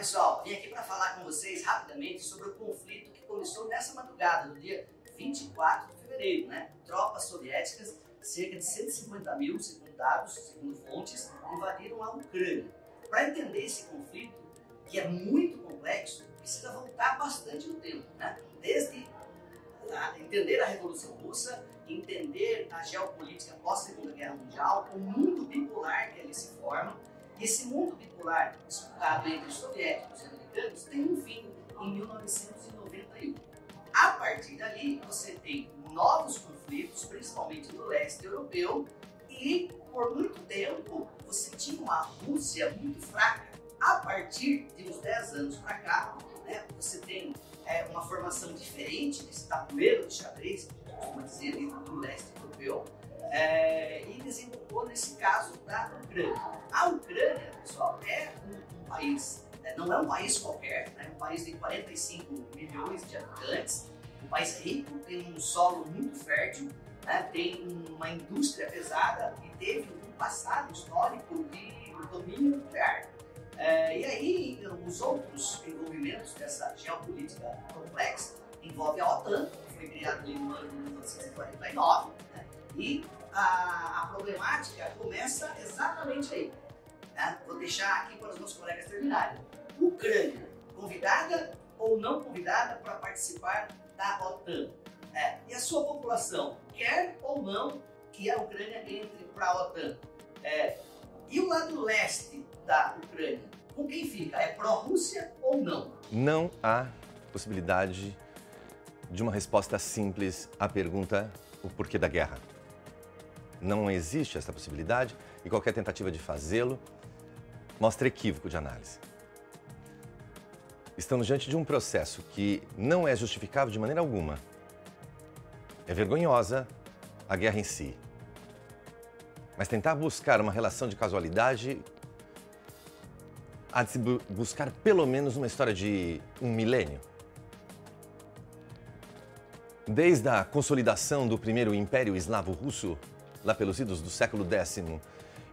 pessoal, vim aqui para falar com vocês rapidamente sobre o conflito que começou nessa madrugada, no dia 24 de fevereiro, né? Tropas soviéticas, cerca de 150 mil, segundo dados, segundo fontes, invadiram a Ucrânia. Para entender esse conflito, que é muito complexo, precisa voltar bastante no tempo, né? Desde entender a Revolução Russa, entender a geopolítica pós-Segunda Guerra Mundial, o mundo bipolar que ali se forma. Esse mundo bipolar disputado entre os soviéticos e americanos tem um fim em 1991. A partir dali, você tem novos conflitos, principalmente no leste europeu, e por muito tempo você tinha uma Rússia muito fraca. A partir de uns 10 anos para cá, né, você tem uma formação diferente desse tabuleiro de xadrez, que a gente costuma dizer, do leste europeu, e desembocou nesse caso da Ucrânia. A Ucrânia, pessoal, é um país, não é um país qualquer, é um país de 45 milhões de habitantes, um país rico, tem um solo muito fértil, né, tem uma indústria pesada e teve um passado histórico de domínio nuclear. E aí, os outros envolvimentos dessa geopolítica complexa envolve a OTAN, que foi criada ali no ano de 1949, né? E a problemática começa exatamente aí. Né? Vou deixar aqui para os meus colegas terminarem. Ucrânia, convidada ou não convidada para participar da OTAN? E a sua população quer ou não que a Ucrânia entre para a OTAN? E o lado leste da Ucrânia, com quem fica? É pró-Rússia ou não? Não há possibilidade de uma resposta simples à pergunta o porquê da guerra. Não existe essa possibilidade e qualquer tentativa de fazê-lo mostra equívoco de análise. Estamos diante de um processo que não é justificável de maneira alguma. É vergonhosa a guerra em si. Mas tentar buscar uma relação de casualidade há de se buscar pelo menos uma história de um milênio. Desde a consolidação do primeiro Império Eslavo-Russo, lá pelos idos do século X,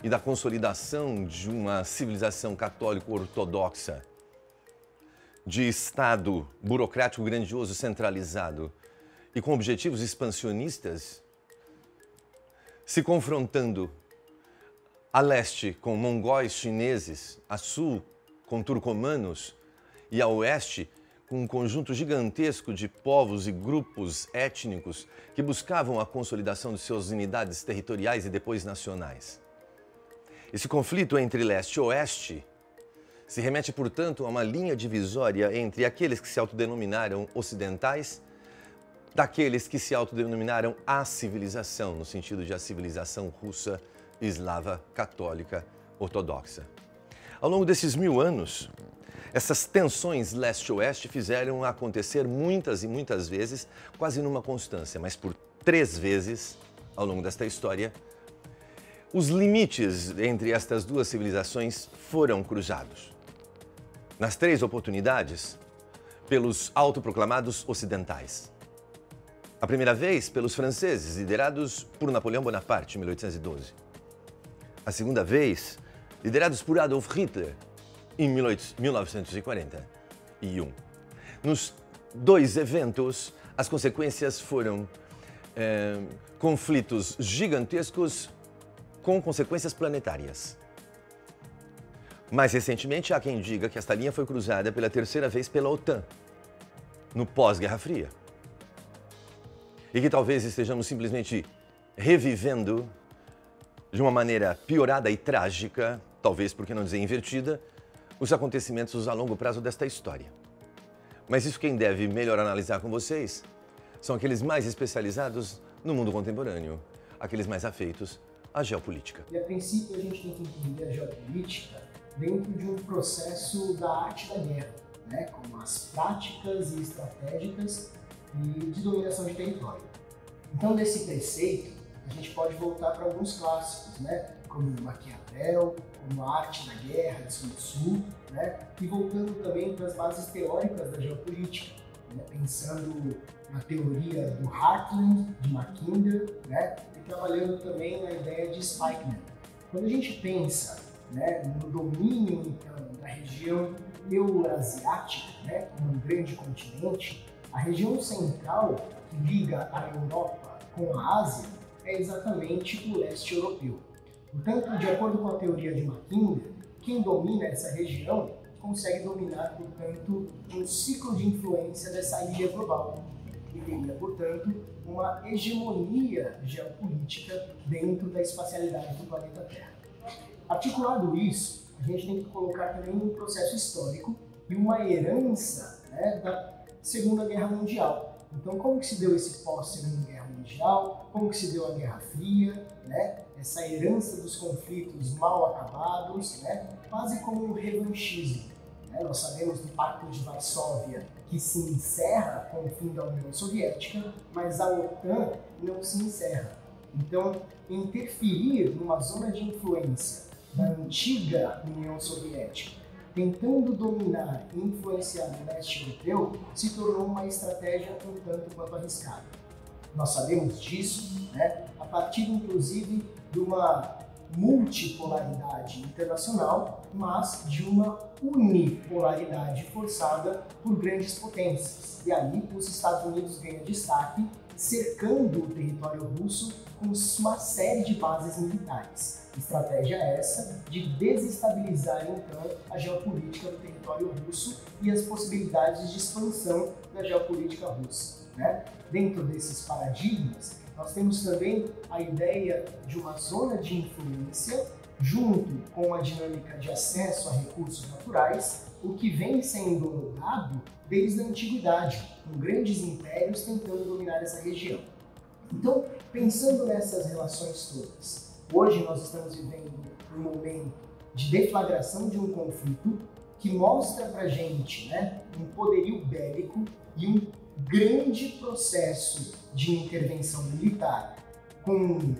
e da consolidação de uma civilização católico-ortodoxa, de Estado burocrático grandioso centralizado e com objetivos expansionistas, se confrontando a leste com mongóis chineses, a sul com turcomanos e a oeste com um conjunto gigantesco de povos e grupos étnicos que buscavam a consolidação de suas unidades territoriais e depois nacionais. Esse conflito entre leste e oeste se remete, portanto, a uma linha divisória entre aqueles que se autodenominaram ocidentais daqueles que se autodenominaram a civilização, no sentido de a civilização russa, eslava, católica, ortodoxa. Ao longo desses 1000 anos, essas tensões leste-oeste fizeram acontecer muitas e muitas vezes, quase numa constância, mas por 3 vezes, ao longo desta história, os limites entre estas duas civilizações foram cruzados. Nas 3 oportunidades, pelos autoproclamados ocidentais. A primeira vez, pelos franceses, liderados por Napoleão Bonaparte, em 1812. A segunda vez, liderados por Adolf Hitler, em 1941. Nos 2 eventos, as consequências foram conflitos gigantescos com consequências planetárias. Mais recentemente, há quem diga que esta linha foi cruzada pela 3ª vez pela OTAN, no pós-Guerra Fria. E que talvez estejamos simplesmente revivendo, de uma maneira piorada e trágica, talvez por que não dizer invertida, os acontecimentos a longo prazo desta história. Mas isso quem deve melhor analisar com vocês são aqueles mais especializados no mundo contemporâneo, aqueles mais afeitos à geopolítica. E a princípio a gente tem que entender a geopolítica dentro de um processo da arte da guerra, né? Como as práticas e estratégicas de dominação de território. Então, desse preceito, a gente pode voltar para alguns clássicos, né? Como Maquiavel, como a Arte da Guerra, de Sun Tzu, né? E voltando também para as bases teóricas da geopolítica, né? Pensando na teoria do Hartland, de Mackinder, né? E trabalhando também na ideia de Spikeman. Quando a gente pensa né, no domínio então da região eurasiática, né, como um grande continente, a região central que liga a Europa com a Ásia é exatamente o leste europeu. Portanto, de acordo com a teoria de Mackinder, quem domina essa região consegue dominar, portanto, um ciclo de influência dessa ilha global e teria, portanto, uma hegemonia geopolítica dentro da espacialidade do planeta Terra. Articulado isso, a gente tem que colocar também um processo histórico e uma herança, né, da Segunda Guerra Mundial. Então, como que se deu esse pós-Segunda Guerra Mundial? Como que se deu a Guerra Fria? Né? Essa herança dos conflitos mal acabados, né? Quase como um revanchismo. Né? Nós sabemos do Pacto de Varsóvia, que se encerra com o fim da União Soviética, mas a OTAN não se encerra. Então, interferir numa zona de influência da antiga União Soviética, tentando dominar e influenciar o leste europeu, se tornou uma estratégia um tanto quanto arriscada. Nós sabemos disso, né, a partir inclusive de uma multipolaridade internacional, mas de uma unipolaridade forçada por grandes potências. E aí os Estados Unidos ganham destaque, cercando o território russo com uma série de bases militares. Estratégia essa de desestabilizar então a geopolítica do território russo e as possibilidades de expansão da geopolítica russa, né? Dentro desses paradigmas, nós temos também a ideia de uma zona de influência junto com a dinâmica de acesso a recursos naturais, o que vem sendo dado desde a antiguidade, com grandes impérios tentando dominar essa região. Então, pensando nessas relações todas, hoje nós estamos vivendo um momento de deflagração de um conflito que mostra pra gente, né, um poderio bélico e um grande processo de intervenção militar com,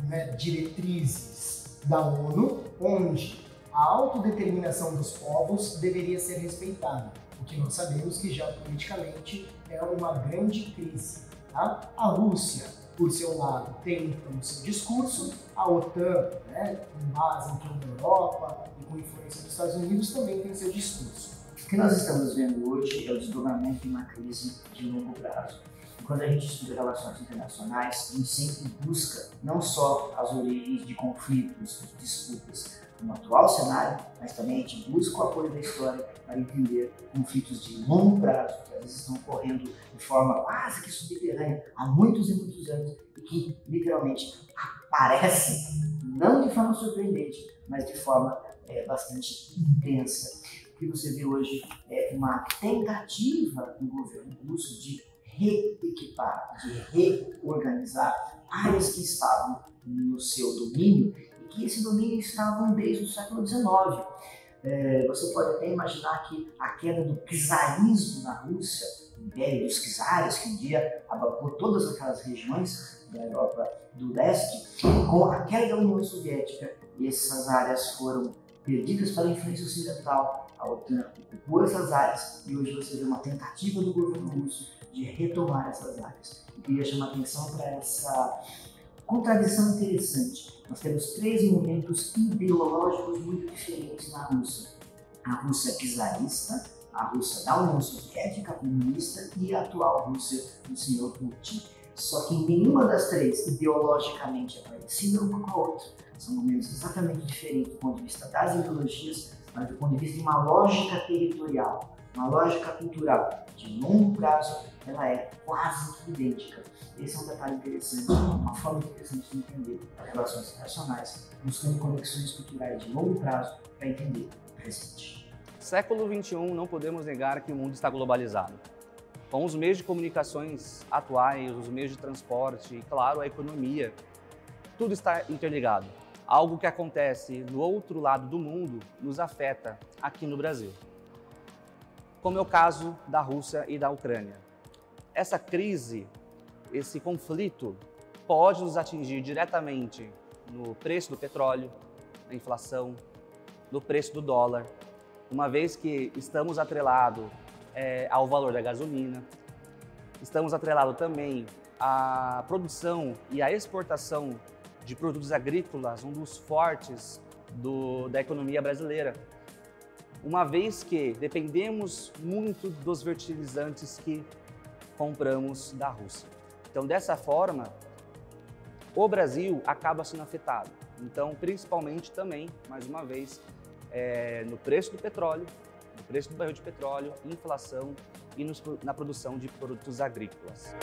né, diretrizes da ONU, onde a autodeterminação dos povos deveria ser respeitada, o que nós sabemos que geopoliticamente é uma grande crise. Tá? A Rússia, por seu lado, tem então o seu discurso, a OTAN, né, com base então na Europa e com influência dos Estados Unidos, também tem seu discurso. O que nós estamos vendo hoje é o desdobramento de uma crise de longo prazo. E quando a gente estuda relações internacionais, a gente sempre busca não só as origens de conflitos, de disputas no atual cenário, mas também a gente busca o apoio da história para entender conflitos de longo prazo, que às vezes estão ocorrendo de forma quase que subterrânea há muitos e muitos anos e que literalmente aparecem, não de forma surpreendente, mas de forma bastante intensa. O que você vê hoje é uma tentativa do governo russo de reequipar, de reorganizar áreas que estavam no seu domínio e que esse domínio estavam desde o século XIX. Você pode até imaginar que a queda do czarismo na Rússia, o império dos czares, que um dia abarcou todas aquelas regiões da Europa do leste, com a queda da União Soviética, essas áreas foram perdidas pela influência ocidental. A OTAN ocupou essas áreas e hoje você vê uma tentativa do governo russo de retomar essas áreas. Eu queria chamar a atenção para essa contradição interessante. Nós temos três momentos ideológicos muito diferentes na Rússia. A Rússia czarista, a Rússia da União Soviética comunista e a atual Rússia do senhor Putin. Só que nenhuma das três ideologicamente é parecida uma com a outra. São momentos exatamente diferentes do ponto de vista das ideologias, mas do ponto de vista de uma lógica territorial, uma lógica cultural de longo prazo, ela é quase idêntica. Esse é um detalhe interessante, uma forma interessante de entender as relações internacionais, buscando conexões culturais de longo prazo para entender o presente. Século XXI, não podemos negar que o mundo está globalizado. Com os meios de comunicações atuais, os meios de transporte e, claro, a economia, tudo está interligado. Algo que acontece no outro lado do mundo nos afeta aqui no Brasil, como é o caso da Rússia e da Ucrânia. Essa crise, esse conflito, pode nos atingir diretamente no preço do petróleo, na inflação, no preço do dólar, uma vez que estamos atrelados ao valor da gasolina, estamos atrelados também à produção e à exportação de produtos agrícolas, um dos fortes da economia brasileira, uma vez que dependemos muito dos fertilizantes que compramos da Rússia. Então, dessa forma, o Brasil acaba sendo afetado. Então, principalmente também, mais uma vez, no preço do petróleo, no preço do barril de petróleo, inflação e na produção de produtos agrícolas.